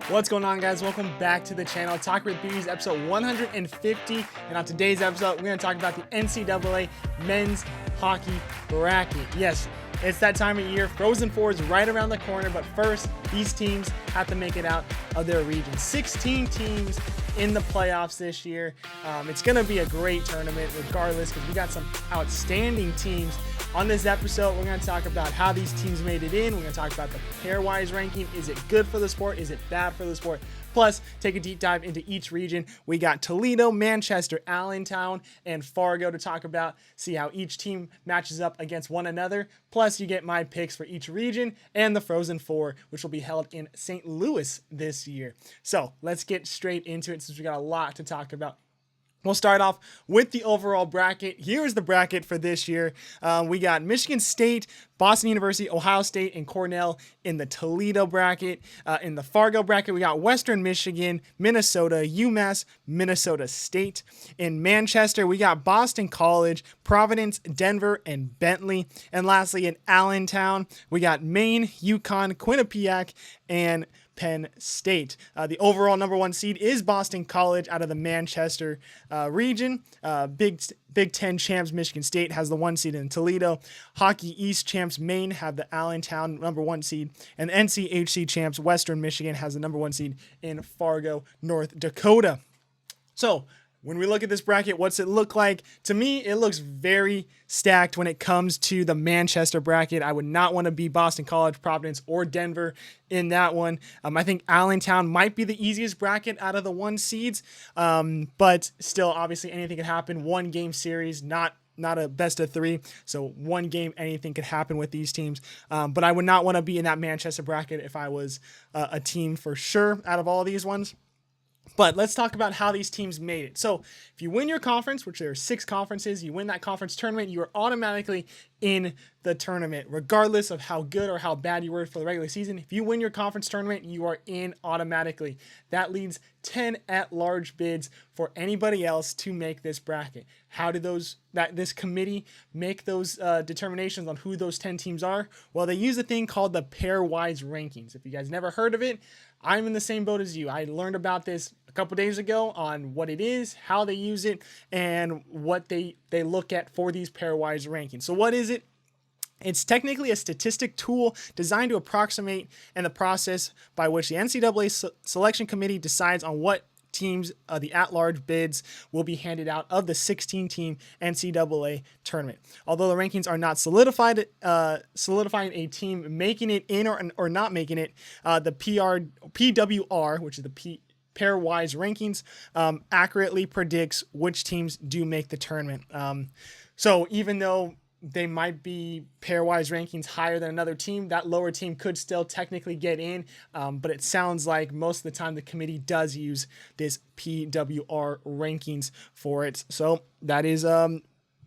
What's going on, guys? Welcome back to the channel. Talk with Beauties, episode 150. And on today's episode, we're going to talk about the NCAA men's hockey bracket. Yes, it's that time of year. Frozen Four is right around the corner. But first, these teams have to make it out of their region. 16 teams in the playoffs this year. It's going to be a great tournament regardless because we got some outstanding teams. On this episode, we're going to talk about how these teams made it in. We're going to talk about the PairWise ranking. Is it good for the sport? Is it bad for the sport? Plus, take a deep dive into each region. We got Toledo, Manchester, Allentown, and Fargo to talk about, see how each team matches up against one another. Plus, you get my picks for each region and the Frozen Four, which will be held in St. Louis this year. So let's get straight into it since we got a lot to talk about. We'll start off with the overall bracket. Here's the bracket for this year. We got Michigan State, Boston University, Ohio State, and Cornell in the Toledo bracket. In the Fargo bracket, we got Western Michigan, Minnesota, UMass, Minnesota State. In Manchester, we got Boston College, Providence, Denver, and Bentley. And lastly, in Allentown, we got Maine, Yukon, Quinnipiac, and Penn State. The overall number one seed is Boston College out of the Manchester region. Big Ten champs Michigan State has the one seed in Toledo. Hockey East champs Maine have the Allentown number one seed. And NCHC champs Western Michigan has the number one seed in Fargo, North Dakota. So when we look at this bracket, what's it look like? To me, it looks very stacked when it comes to the Manchester bracket. I would not want to be Boston College, Providence, or Denver in that one. I think Allentown might be the easiest bracket out of the one seeds, but still, obviously, anything could happen. One game series, not a best of three. So one game, anything could happen with these teams. But I would not want to be in that Manchester bracket if I was a team for sure out of all these ones. But let's talk about how these teams made it. So if you win your conference, which there are 6 conferences, you win that conference tournament, you are automatically in the tournament, regardless of how good or how bad you were for the regular season. If you win your conference tournament, you are in automatically. That leaves 10 at-large bids for anybody else to make this bracket. How did this committee make those determinations on who those 10 teams are? Well, they use a thing called the PairWise Rankings. If you guys never heard of it, I'm in the same boat as you. I learned about this a couple days ago on what it is, how they use it, and what they look at for these PairWise rankings. So what is it? It's technically a statistic tool designed to approximate in the process by which the NCAA selection committee decides on what teams, the at-large bids will be handed out of the 16-team NCAA tournament. Although the rankings are not solidifying a team making it in or not making it, the PWR, which is the PairWise rankings, accurately predicts which teams do make the tournament. So even though they might be PairWise rankings higher than another team, that lower team could still technically get in, but it sounds like most of the time the committee does use this PWR rankings for it. So that is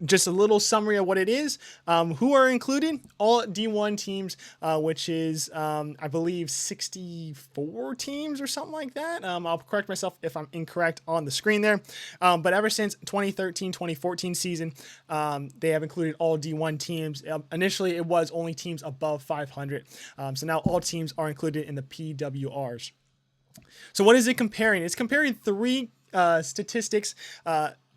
just a little summary of what it is. Who are included? All D1 teams, which is, I believe, 64 teams or something like that. I'll correct myself if I'm incorrect on the screen there. But ever since 2013-2014 season, they have included all D1 teams. Initially, it was only teams above 500. So now all teams are included in the PWRs. So what is it comparing? It's comparing 3 statistics.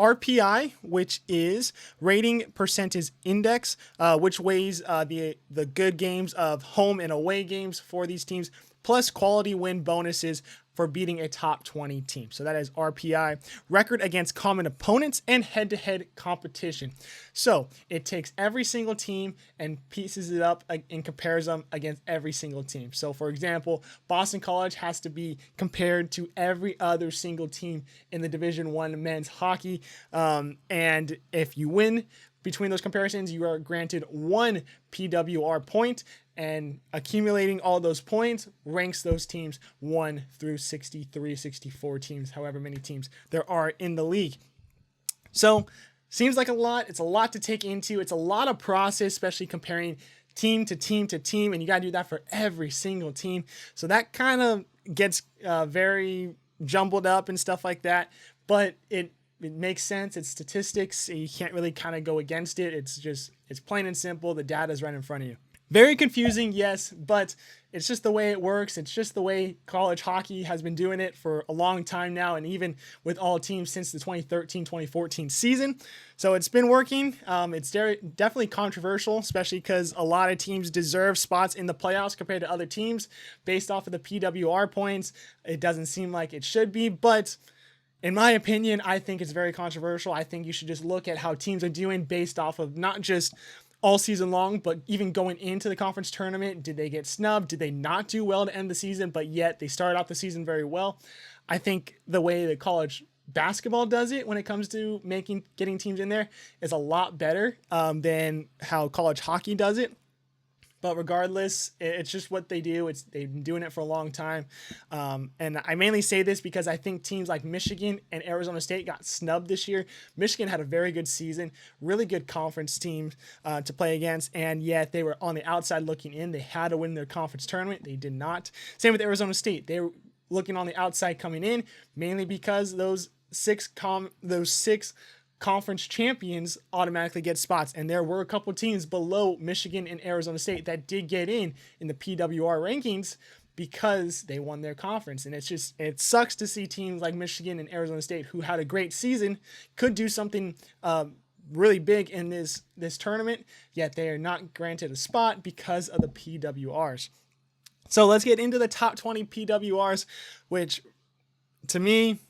RPI, which is rating percentage index, which weighs the good games of home and away games for these teams, plus quality win bonuses for beating a top 20 team. So that is RPI, record against common opponents, and head-to-head competition. So it takes every single team and pieces it up and compares them against every single team. So for example, Boston College has to be compared to every other single team in the Division I men's hockey. And if you win between those comparisons, you are granted 1 PWR point, and accumulating all those points ranks those teams 1 through 63, 64 teams, however many teams there are in the league. So seems like a lot. It's a lot to take into. It's a lot of process, especially comparing team to team to team, and you got to do that for every single team. So that kind of gets very jumbled up and stuff like that, but it makes sense. It's statistics. You can't really kind of go against it. It's plain and simple. The data is right in front of you. Very confusing, yes, but it's just the way it works. It's just the way college hockey has been doing it for a long time now, and even with all teams since the 2013-2014 season. So it's been working. It's definitely controversial, especially because a lot of teams deserve spots in the playoffs compared to other teams based off of the PWR points. It doesn't seem like it should be, but in my opinion, I think it's very controversial. I think you should just look at how teams are doing based off of not just all season long, but even going into the conference tournament. Did they get snubbed? Did they not do well to end the season, but yet they started off the season very well? I think the way that college basketball does it when it comes to getting teams in there is a lot better than how college hockey does it. But regardless, it's just what they do. They've been doing it for a long time. And I mainly say this because I think teams like Michigan and Arizona State got snubbed this year. Michigan had a very good season, really good conference team to play against, and yet they were on the outside looking in. They had to win their conference tournament. They did not. Same with Arizona State. They were looking on the outside coming in, mainly because those six conference champions automatically get spots, and there were a couple teams below Michigan and Arizona State that did get in the PWR rankings because they won their conference. And it sucks to see teams like Michigan and Arizona State, who had a great season, could do something really big in this tournament, yet they are not granted a spot because of the PWRs. So let's get into the top 20 PWRs, which to me,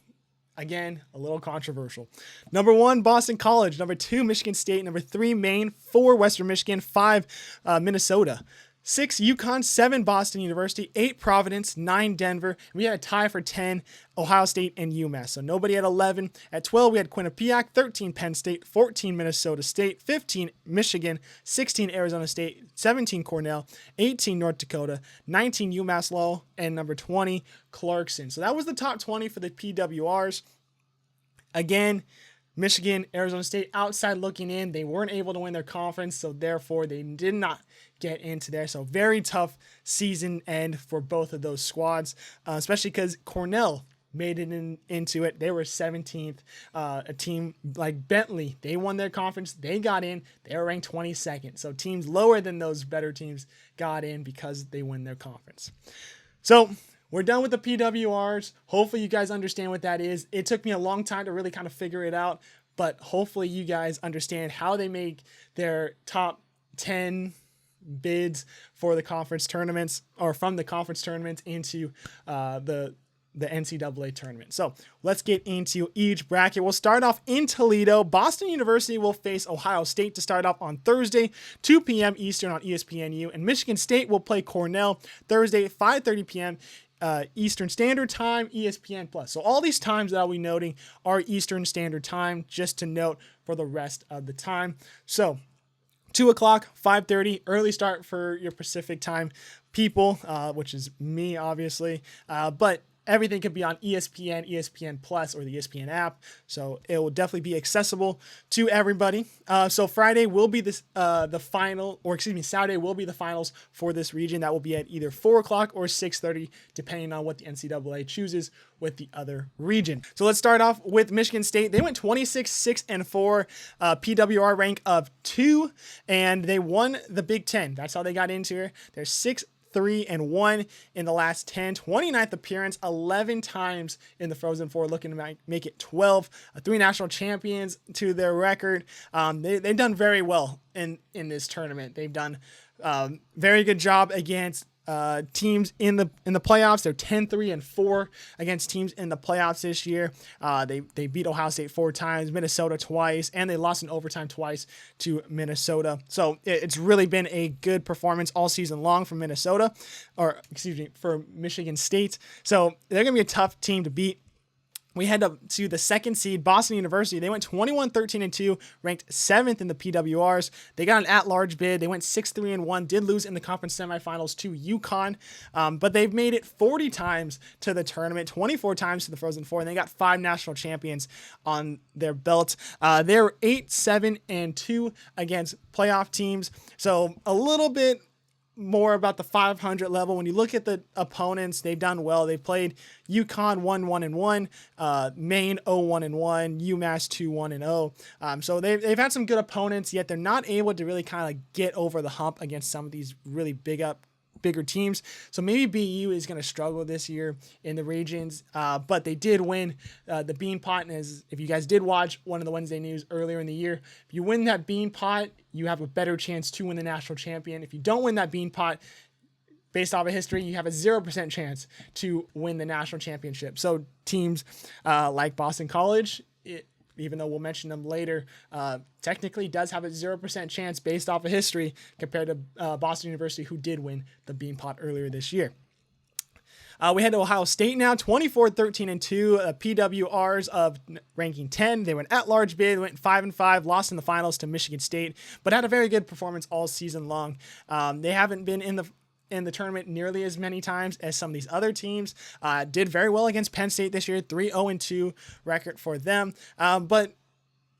again, a little controversial. Number 1, Boston College. Number 2, Michigan State. Number 3, Maine. 4, Western Michigan. 5, Minnesota. 6, UConn. 7, Boston University. 8, Providence. 9, Denver. We had a tie for 10, Ohio State and UMass. So nobody at 11. At 12, we had Quinnipiac. 13, Penn State. 14, Minnesota State. 15, Michigan. 16, Arizona State. 17, Cornell. 18, North Dakota. 19, UMass Lowell. And number 20, Clarkson. So that was the top 20 for the PWRs. Again, Michigan, Arizona State outside looking in. They weren't able to win their conference, so therefore they did not get into there. So very tough season end for both of those squads, especially because Cornell made it into it. They were 17th. A team like Bentley, they won their conference. They got in. They were ranked 22nd. So teams lower than those better teams got in because they win their conference. So we're done with the PWRs. Hopefully you guys understand what that is. It took me a long time to really kind of figure it out, but hopefully you guys understand how they make their top 10 bids for the conference tournaments, or from the conference tournaments into the NCAA tournament. So let's get into each bracket. We'll start off in Toledo. Boston University will face Ohio State to start off on Thursday, 2 p.m. Eastern on ESPNU, and Michigan State will play Cornell Thursday, 5:30 p.m. Eastern Standard Time, ESPN Plus. So all these times that I'll be noting are Eastern Standard Time, just to note for the rest of the time. So 2 o'clock, 5:30, early start for your Pacific time people, which is me, obviously. But everything could be on ESPN, ESPN Plus, or the ESPN app. So it will definitely be accessible to everybody. So Friday will be the final, or excuse me, Saturday will be the finals for this region. That will be at either 4 o'clock or 6:30, depending on what the NCAA chooses with the other region. So let's start off with Michigan State. They went 26-6-4, PWR rank of 2, and they won the Big Ten. That's how they got into here. They're 6-3-1 in the last 10, 29th appearance, 11 times in the Frozen Four, looking to make it 12, 3 national champions to their record. They've done very well in this tournament. They've done very good job against teams in the playoffs. They're 10-3-4 against teams in the playoffs this year. They beat Ohio State 4 times, Minnesota twice, and they lost in overtime twice to Minnesota. So it's really been a good performance all season long from Minnesota, or excuse me, for Michigan State. So they're going to be a tough team to beat. We head up to the second seed, Boston University. They went 21-13-2, ranked 7th in the PWRs. They got an at-large bid. They went 6-3-1, did lose in the conference semifinals to UConn, but they've made it 40 times to the tournament, 24 times to the Frozen Four, and they got 5 national champions on their belt. They're 8-7-2 against playoff teams, so a little bit more about the 500 level. When you look at the opponents, they've done well. They played UConn 1-1-1, Maine 0-1-1, UMass 2-1-0. So they've had some good opponents, yet they're not able to really kind of get over the hump against some of these really bigger teams. So maybe BU is going to struggle this year in the regions, but they did win the Bean Pot. And if you guys did watch one of the Wednesday news earlier in the year, if you win that Bean Pot, you have a better chance to win the national champion. If you don't win that Bean Pot, based off of history, you have a 0% chance to win the national championship. So teams like Boston College, even though we'll mention them later, technically does have a 0% chance based off of history compared to Boston University, who did win the Bean Pot earlier this year. We head to Ohio State now, 24-13-2. PWRs of ranking 10. They went at-large bid, went 5-5, lost in the finals to Michigan State, but had a very good performance all season long. They haven't been in the tournament nearly as many times as some of these other teams. Did very well against Penn State this year, 3-0-2 record for them. But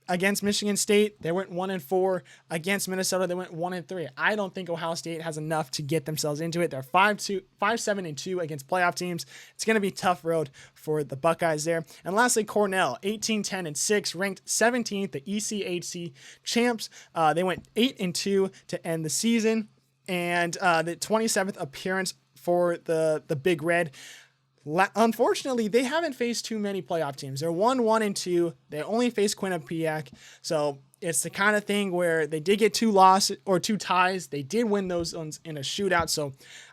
against Michigan State, they went 1-4. Against Minnesota, they went 1-3. I don't think Ohio State has enough to get themselves into it. They're 5-7-2 against playoff teams. It's going to be a tough road for the Buckeyes there. And lastly, Cornell, 18-10-6, ranked 17th, the ECHC champs. They went 8-2 to end the season. And the 27th appearance for the Big Red. Unfortunately, they haven't faced too many playoff teams. They're 1-1-2. They only faced Quinnipiac. So it's the kind of thing where they did get 2 losses or 2 ties. They did win those ones in a shootout. So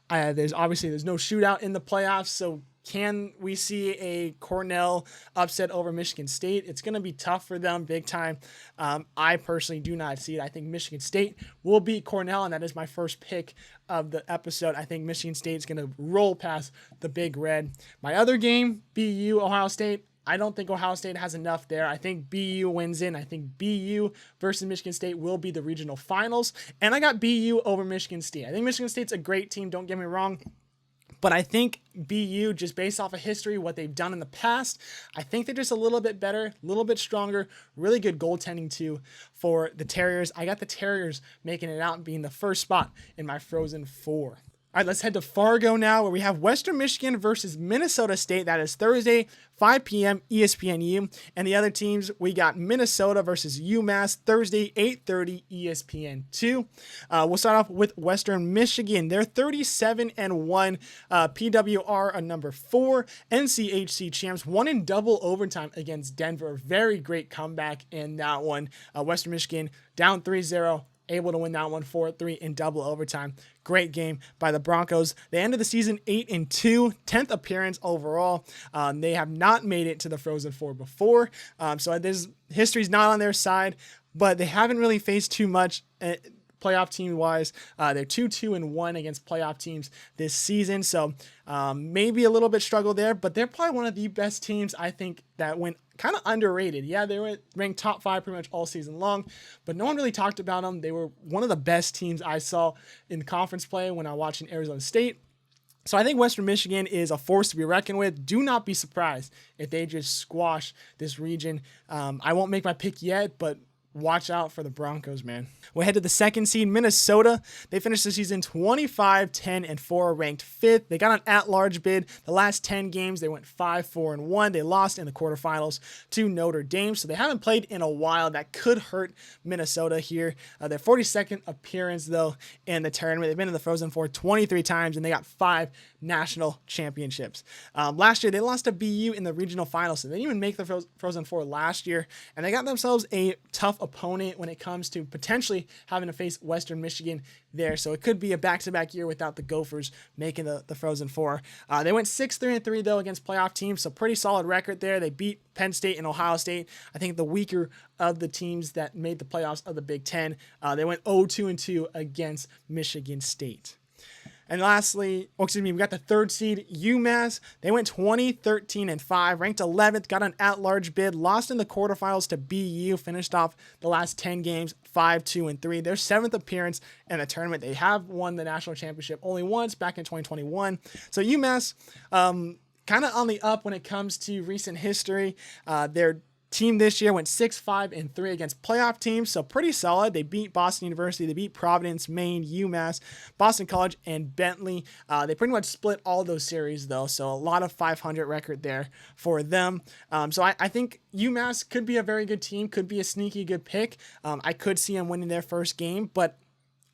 there's no shootout in the playoffs. So can we see a Cornell upset over Michigan State? It's going to be tough for them big time. I personally do not see it. I think Michigan State will beat Cornell, and that is my first pick of the episode. I think Michigan State is going to roll past the Big Red. My other game, BU, Ohio State. I don't think Ohio State has enough there. I think BU wins in. I think BU versus Michigan State will be the regional finals. And I got BU over Michigan State. I think Michigan State's a great team, don't get me wrong. But I think BU, just based off of history, what they've done in the past, I think they're just a little bit better, a little bit stronger, really good goaltending too for the Terriers. I got the Terriers making it out and being the first spot in my Frozen Four. All right, let's head to Fargo now, where we have Western Michigan versus Minnesota State. That is Thursday, 5 p.m. ESPNU. And the other teams, we got Minnesota versus UMass, Thursday, 8:30 ESPN2. We'll start off with Western Michigan. They're 37-1. PWR a number 4. NCHC champs, won in double overtime against Denver. Very great comeback in that one. Western Michigan down 3-0. Able to win that one 4-3 in double overtime. Great game by the Broncos. They ended the season 8-2, 10th appearance overall. They have not made it to the Frozen Four before, so history's not on their side, but they haven't really faced too much playoff team wise. They're 2-2-1 against playoff teams this season, so maybe a little bit struggle there, but they're probably one of the best teams I think that went kind of underrated. Yeah, they were ranked top 5 pretty much all season long, but no one really talked about them. They were one of the best teams I saw in conference play when I was watching Arizona State. So I think Western Michigan is a force to be reckoned with. Do not be surprised if they just squash this region. I won't make my pick yet, but watch out for the Broncos, man. We'll head to the second seed, Minnesota. They finished the season 25-10-4, ranked 5th. They got an at-large bid. The last 10 games, they went 5-4-1. They lost in the quarterfinals to Notre Dame, so they haven't played in a while. That could hurt Minnesota here. Their 42nd appearance, though, in the tournament. They've been in the Frozen Four 23 times, and they got 5 national championships. Last year, they lost to BU in the regional finals, so they didn't even make the Frozen Four last year, and they got themselves a tough opponent when it comes to potentially having to face Western Michigan there. So it could be a back-to-back year without the Gophers making the Frozen Four. They went 6-3-3 though against playoff teams, so pretty solid record there. They beat Penn State and Ohio State. I think the weaker of the teams that made the playoffs of the Big Ten. They went 0-2-2 against Michigan State. And lastly, we got the third seed, UMass. They went 20-13-5, ranked 11th, got an at-large bid, lost in the quarterfinals to BU, finished off the last 10 games 5-2-3. Their 7th appearance in the tournament. They have won the national championship only once back in 2021. So UMass, kind of on the up when it comes to recent history. They're team this year went 6-5-3 against playoff teams, so pretty solid. They beat Boston University, they beat Providence, Maine, UMass, Boston College, and Bentley. They pretty much split all those series though, so a lot of 500 record there for them. So I think UMass could be a very good team, could be a sneaky good pick. I could see them winning their first game, but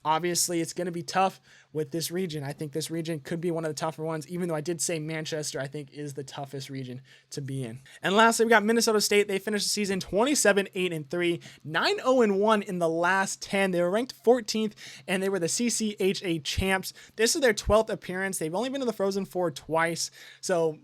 obviously it's going to be tough with this region. I think this region could be one of the tougher ones, even though I did say Manchester, I think, is the toughest region to be in. And lastly, we got Minnesota State. They finished the season 27-8-3, 9-0-1 in the last 10. They were ranked 14th, and they were the CCHA champs. This is their 12th appearance. They've only been to the Frozen Four twice, so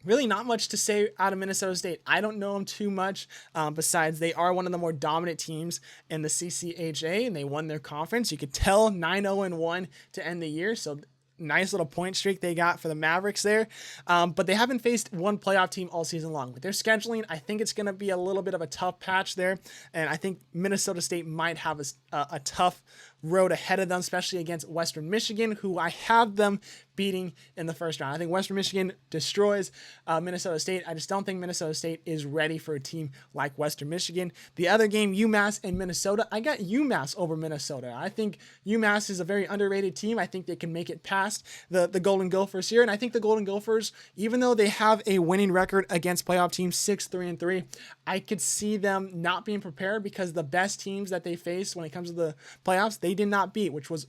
really not much to say out of Minnesota State. I don't know them too much, besides they are one of the more dominant teams in the CCHA, and they won their conference. You could tell 9-0-1 to end the year, so nice little point streak they got for the Mavericks there. But they haven't faced one playoff team all season long. With their scheduling, I think it's going to be a little bit of a tough patch there, and I think Minnesota State might have a tough road ahead of them, especially against Western Michigan, who I have them beating in the first round. I think Western Michigan destroys Minnesota State. I just don't think Minnesota State is ready for a team like Western Michigan. The other game, UMass and Minnesota, I got UMass over Minnesota. I think UMass is a very underrated team. I think they can make it past the Golden Gophers here, and I think the Golden Gophers, even though they have a winning record against playoff teams, 6-3-3, I could see them not being prepared because the best teams that they face when it comes to the playoffs, they did not beat, which was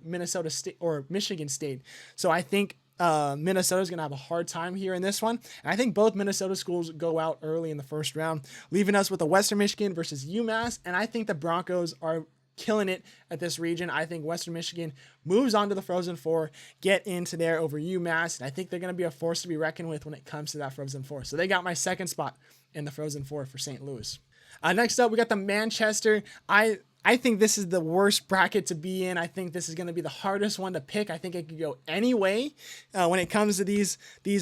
Minnesota State or Michigan State. So I think Minnesota's going to have a hard time here in this one. And I think both Minnesota schools go out early in the first round, leaving us with a Western Michigan versus UMass. And I think the Broncos are killing it at this region. I think Western Michigan moves on to the Frozen Four, get into there over UMass. And I think they're going to be a force to be reckoned with when it comes to that Frozen Four. So they got my second spot in the Frozen Four for St. Louis. Next up, we got the Manchester. I think this is the worst bracket to be in. I think this is going to be the hardest one to pick. I think it could go any way when it comes to these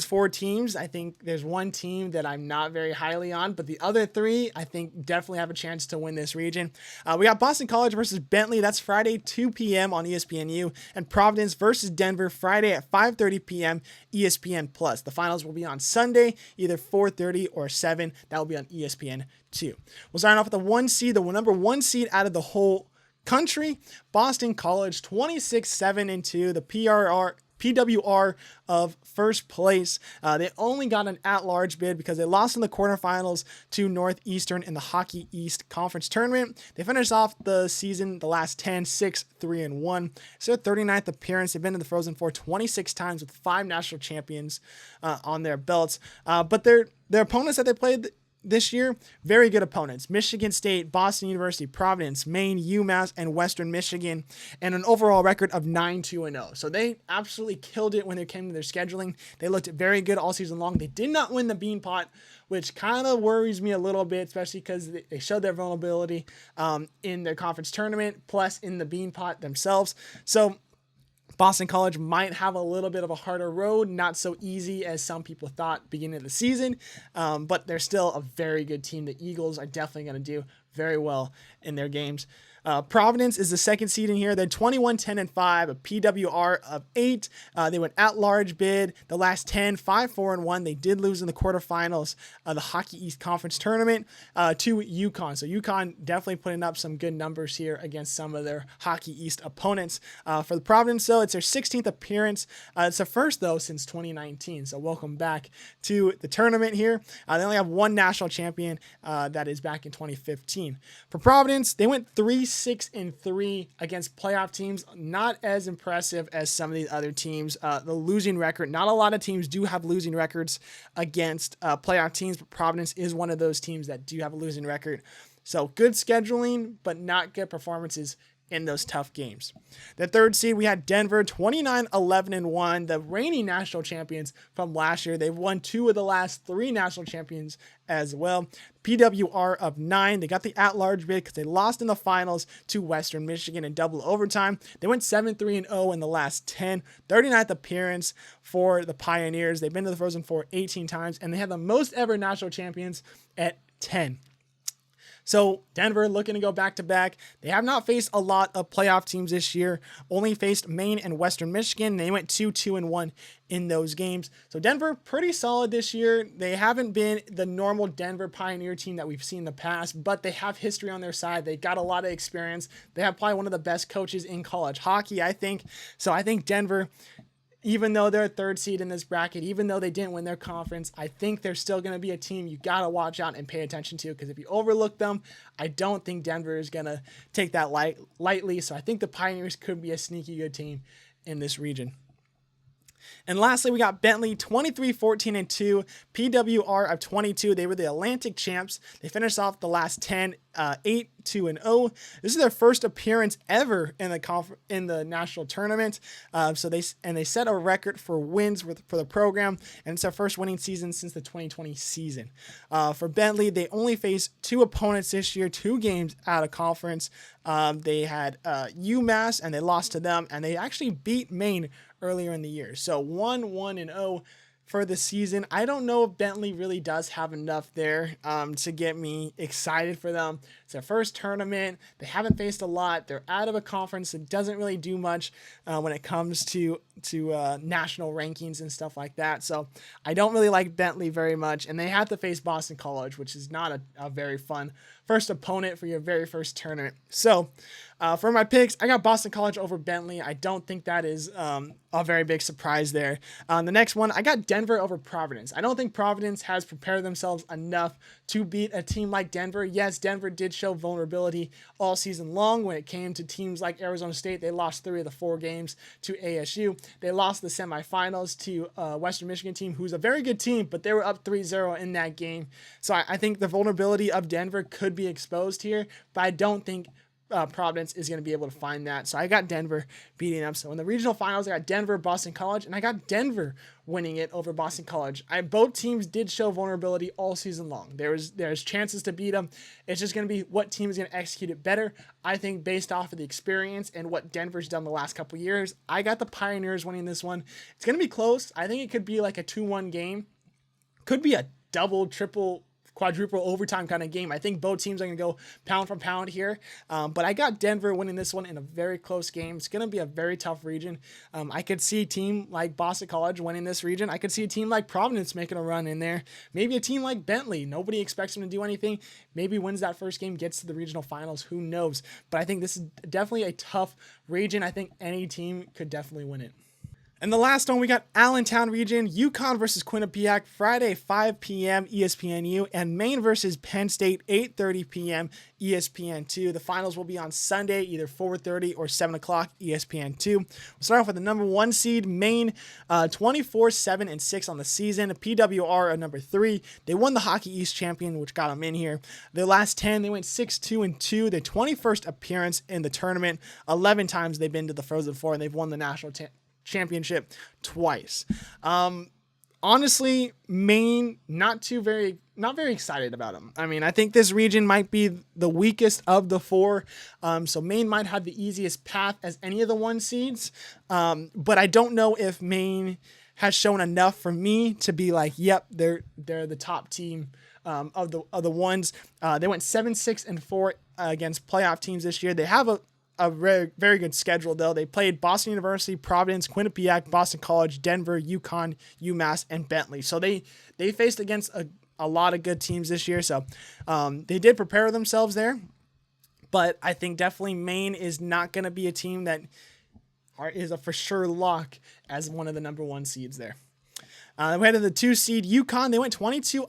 four teams. I think there's one team that I'm not very highly on, but the other three, I think, definitely have a chance to win this region. We got Boston College versus Bentley. That's Friday, 2 p.m. on ESPNU, and Providence versus Denver, Friday at 5:30 p.m. ESPN+. The finals will be on Sunday, either 4:30 or 7. That will be on ESPN2. We'll start off with the the number one seed out of the whole country, Boston College, 26-7-2, the PWR of first place. They only got an at-large bid because they lost in the quarterfinals to Northeastern in the Hockey East Conference Tournament. They finished off the season, the last 10, 6-3-1. So 39th appearance. They've been in the Frozen Four 26 times with 5 national champions on their belts. But their opponents that they played this year, very good opponents. Michigan State, Boston University, Providence, Maine, UMass, and Western Michigan, and an overall record of 9-2-0. So they absolutely killed it when it came to their scheduling. They looked very good all season long. They did not win the Bean Pot, which kind of worries me a little bit, especially because they showed their vulnerability in their conference tournament, plus in the Bean Pot themselves. So Boston College might have a little bit of a harder road, not so easy as some people thought beginning of the season, but they're still a very good team. The Eagles are definitely going to do very well in their games. Providence is the second seed in here. They're 21-10-5, a PWR of 8. They went at-large bid. The last 10, 5-4-1. They did lose in the quarterfinals of the Hockey East Conference Tournament to UConn. So UConn definitely putting up some good numbers here against some of their Hockey East opponents. For the Providence, though, it's their 16th appearance. It's their first, though, since 2019. So welcome back to the tournament here. They only have one national champion that is back in 2015. For Providence, they went 3-6-3 against playoff teams. Not as impressive as some of these other teams. The losing record, not a lot of teams do have losing records against playoff teams, but Providence is one of those teams that do have a losing record. So good scheduling, but not good performances in those tough games. The third seed, we had Denver, 29-11-1, the reigning national champions from last year. They've won 2 of the last 3 national champions as well. PWR of 9. They got the at-large bid because they lost in the finals to Western Michigan in double overtime. They went 7-3-0 in the last 10. 39th appearance for the Pioneers. They've been to the Frozen Four 18 times, and they have the most ever national champions at 10. So Denver looking to go back-to-back. They have not faced a lot of playoff teams this year, only faced Maine and Western Michigan. They went 2-2-1 in those games. So Denver, pretty solid this year. They haven't been the normal Denver Pioneer team that we've seen in the past, but they have history on their side. They got a lot of experience. They have probably one of the best coaches in college hockey, I think. So I think Denver, even though they're a third seed in this bracket, even though they didn't win their conference, I think they're still going to be a team you got to watch out and pay attention to, because if you overlook them, I don't think Denver is going to take that lightly. So I think the Pioneers could be a sneaky good team in this region. And lastly, we got Bentley 23-14-2, PWR of 22. They were the Atlantic champs. They finished off the last 10, 8-2-0. This is their first appearance ever in the national tournament. So they set a record for wins for the program, and it's their first winning season since the 2020 season. For Bentley, they only faced 2 opponents this year, 2 games out of conference. They had UMass, and they lost to them, and they actually beat Maine earlier in the year. So 1-1-0 for the season. I don't know if Bentley really does have enough there to get me excited for them. It's their first tournament. They haven't faced a lot. They're out of a conference that doesn't really do much when it comes to national rankings and stuff like that. So I don't really like Bentley very much. And they have to face Boston College, which is not a very fun first opponent for your very first tournament. So for my picks, I got Boston College over Bentley. I don't think that is a very big surprise there. The next one, I got Denver over Providence. I don't think Providence has prepared themselves enough to beat a team like Denver. Yes, Denver did show vulnerability all season long when it came to teams like Arizona State. They lost 3 of the 4 games to ASU. They lost the semifinals to Western Michigan team, who's a very good team, but they were up 3-0 in that game. So I think the vulnerability of Denver could be exposed here, but I don't think Providence is going to be able to find that. So I got Denver beating them. So in the regional finals, I got Denver, Boston College, and I got Denver winning it over Boston College. Both teams did show vulnerability all season long. There's chances to beat them. It's just going to be what team is going to execute it better. I think based off of the experience and what Denver's done the last couple of years, I got the Pioneers winning this one. It's going to be close. I think it could be like a 2-1 game. Could be a double, triple, quadruple overtime kind of game. I think both teams are going to go pound for pound here. But I got Denver winning this one in a very close game. It's going to be a very tough region. I could see a team like Boston College winning this region. I could see a team like Providence making a run in there. Maybe a team like Bentley. Nobody expects them to do anything. Maybe wins that first game, gets to the regional finals. Who knows? But I think this is definitely a tough region. I think any team could definitely win it. And the last one, we got Allentown region, UConn versus Quinnipiac, Friday, 5 p.m. ESPNU, and Maine versus Penn State, 8:30 p.m. ESPN2. The finals will be on Sunday, either 4:30 or 7 o'clock ESPN2. We'll start off with the number 1 seed, Maine, 24-7-6 on the season. PWR at number 3. They won the Hockey East champion, which got them in here. Their last 10, they went 6-2-2. Their 21st appearance in the tournament. 11 times they've been to the Frozen Four, and they've won the national championship twice. Honestly, Maine, not very excited about them. I mean, I think this region might be the weakest of the 4. So Maine might have the easiest path as any of the 1 seeds. But I don't know if Maine has shown enough for me to be like, yep, they're the top team of the ones. They went 7-6-4 against playoff teams this year. They have a very, very good schedule, though. They played Boston University, Providence, Quinnipiac, Boston College, Denver, UConn, UMass, and Bentley. So they faced against a lot of good teams this year. So they did prepare themselves there. But I think definitely Maine is not going to be a team that is a for sure lock as one of the number 1 seeds there. We had the 2 seed UConn. They went 22-11-4,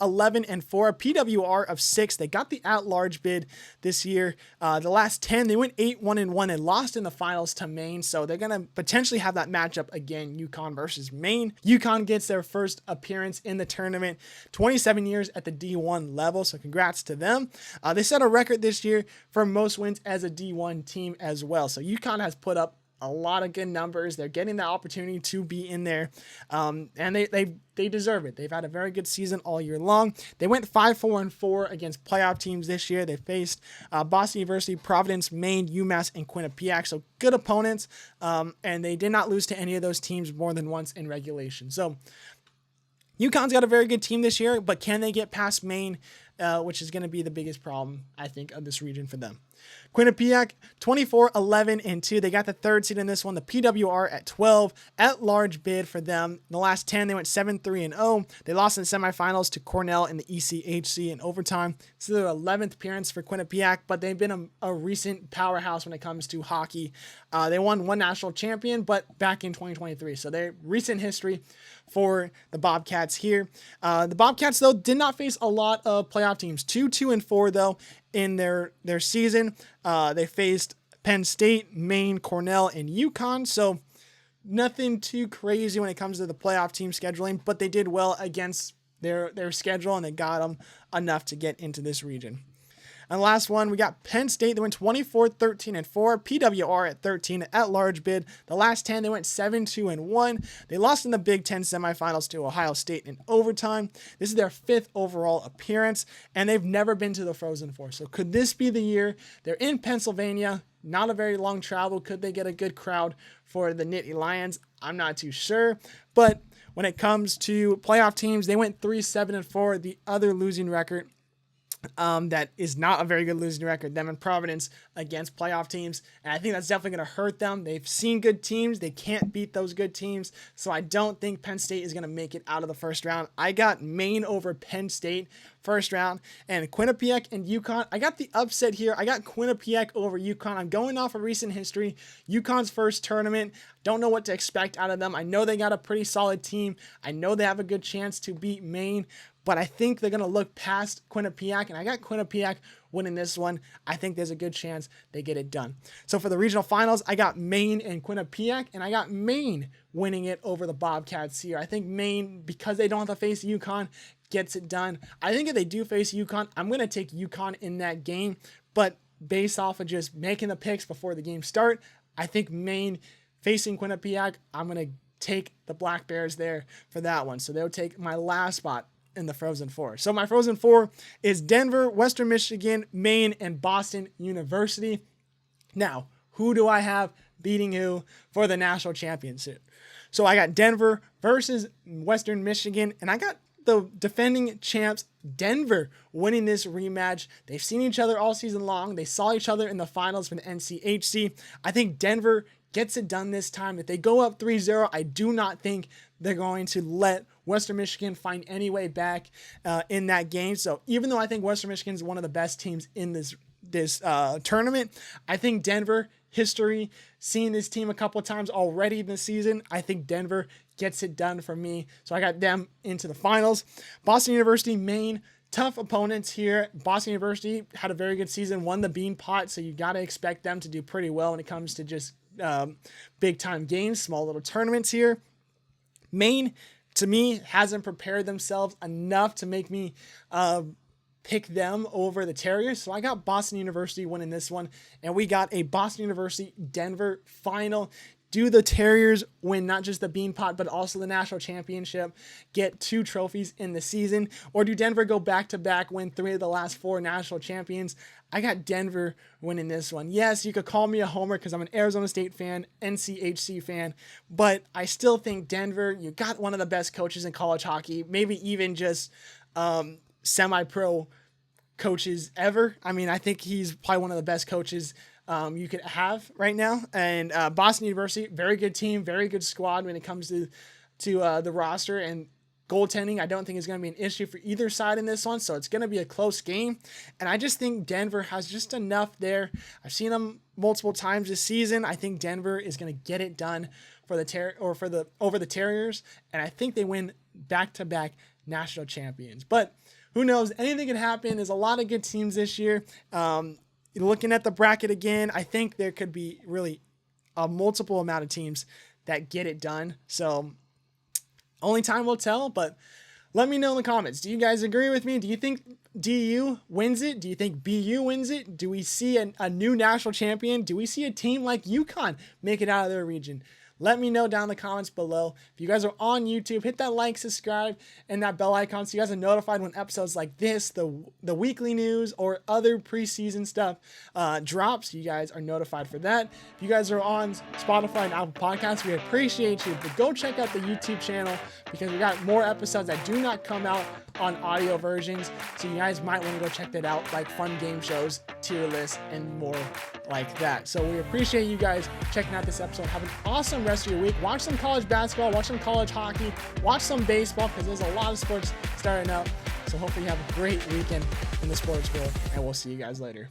PWR of 6. They got the at-large bid this year. The last 10, they went 8-1-1 and lost in the finals to Maine. So they're going to potentially have that matchup again, UConn versus Maine. UConn gets their first appearance in the tournament, 27 years at the D1 level. So congrats to them. They set a record this year for most wins as a D1 team as well. So UConn has put up a lot of good numbers. They're getting the opportunity to be in there, and they deserve it. They've had a very good season all year long. They went 5-4-4 against playoff teams this year. They faced Boston University, Providence, Maine, UMass, and Quinnipiac. So good opponents, and they did not lose to any of those teams more than once in regulation. So UConn's got a very good team this year, but can they get past Maine which is going to be the biggest problem, I think, of this region for them. Quinnipiac, 24-11-2. They got the third seed in this one. The PWR at 12. At large bid for them. In the last 10, they went 7-3-0. They lost in the semifinals to Cornell in the ECHC in overtime. This is their 11th appearance for Quinnipiac, but they've been a recent powerhouse when it comes to hockey. They won one national champion, but back in 2023. So they're recent history for the Bobcats here. The Bobcats, though, did not face a lot of playoff teams. 2-2-4, though, in their season. They faced Penn State, Maine, Cornell, and UConn. So nothing too crazy when it comes to the playoff team scheduling, but they did well against their schedule, and they got them enough to get into this region. And the last one, we got Penn State. They went 24-13-4. PWR at 13 at large bid. The last 10, they went 7-2-1. They lost in the Big Ten semifinals to Ohio State in overtime. This is their 5th overall appearance, and they've never been to the Frozen Four. So could this be the year? They're in Pennsylvania. Not a very long travel. Could they get a good crowd for the Nittany Lions? I'm not too sure. But when it comes to playoff teams, they went 3-7-4. The other losing record that is not a very good losing record, them in Providence against playoff teams. And I think that's definitely going to hurt them. They've seen good teams. They can't beat those good teams. So I don't think Penn State is going to make it out of the first round. I got Maine over Penn State first round. And Quinnipiac and UConn, I got the upset here. I got Quinnipiac over UConn. I'm going off of recent history. UConn's first tournament. Don't know what to expect out of them. I know they got a pretty solid team. I know they have a good chance to beat Maine. But I think they're going to look past Quinnipiac, and I got Quinnipiac winning this one. I think there's a good chance they get it done. So for the regional finals, I got Maine and Quinnipiac, and I got Maine winning it over the Bobcats here. I think Maine, because they don't have to face UConn, gets it done. I think if they do face UConn, I'm going to take UConn in that game, but based off of just making the picks before the game start, I think Maine facing Quinnipiac, I'm going to take the Black Bears there for that one. So they'll take my last spot in the Frozen Four. So my Frozen Four is Denver, Western Michigan, Maine, and Boston University. Now, who do I have beating who for the national championship? So I got Denver versus Western Michigan, and I got the defending champs Denver winning this rematch. They've seen each other all season long. They saw each other in the finals for the NCHC. I think Denver gets it done this time. If they go up 3-0, I do not think they're going to let Western Michigan find any way back in that game. So even though I think Western Michigan is one of the best teams in this tournament, I think Denver, history, seeing this team a couple of times already this season, I think Denver gets it done for me. So I got them into the finals. Boston University, Maine, tough opponents here. Boston University had a very good season, won the Bean Pot, so you got to expect them to do pretty well when it comes to just big time games, small little tournaments here. Maine, to me, hasn't prepared themselves enough to make me pick them over the Terriers. So I got Boston University winning this one, and we got a Boston University Denver final. Do the Terriers win not just the Bean Pot, but also the national championship, get 2 trophies in the season? Or do Denver go back-to-back, win 3 of the last 4 national champions? I got Denver winning this one. Yes, you could call me a homer because I'm an Arizona State fan, NCHC fan, but I still think Denver, you got one of the best coaches in college hockey, maybe even just semi-pro coaches ever. I mean, I think he's probably one of the best coaches you could have right now. And Boston University, very good team, very good squad when it comes to the roster, and goaltending I don't think is going to be an issue for either side in this one, so it's going to be a close game. And I just think Denver has just enough there. I've seen them multiple times this season. I think Denver is going to get it done for the over the Terriers, and I think they win back-to-back national champions. But who knows? Anything can happen. There's a lot of good teams this year. Looking at the bracket again, I think there could be really a multiple amount of teams that get it done. So only time will tell, but let me know in the comments. Do you guys agree with me? Do you think DU wins it? Do you think BU wins it? Do we see a new national champion? Do we see a team like UConn make it out of their region? Let me know down in the comments below. If you guys are on YouTube, hit that like, subscribe, and that bell icon so you guys are notified when episodes like this, the weekly news, or other preseason stuff drops. You guys are notified for that. If you guys are on Spotify and Apple Podcasts, we appreciate you. But go check out the YouTube channel because we got more episodes that do not come out on audio versions, so you guys might want to go check that out, like fun game shows, tier lists, and more like that. So we appreciate you guys checking out this episode. Have an awesome rest of your week. Watch some college basketball, watch some college hockey, watch some baseball, because there's a lot of sports starting up. So hopefully you have a great weekend in the sports world, and we'll see you guys later.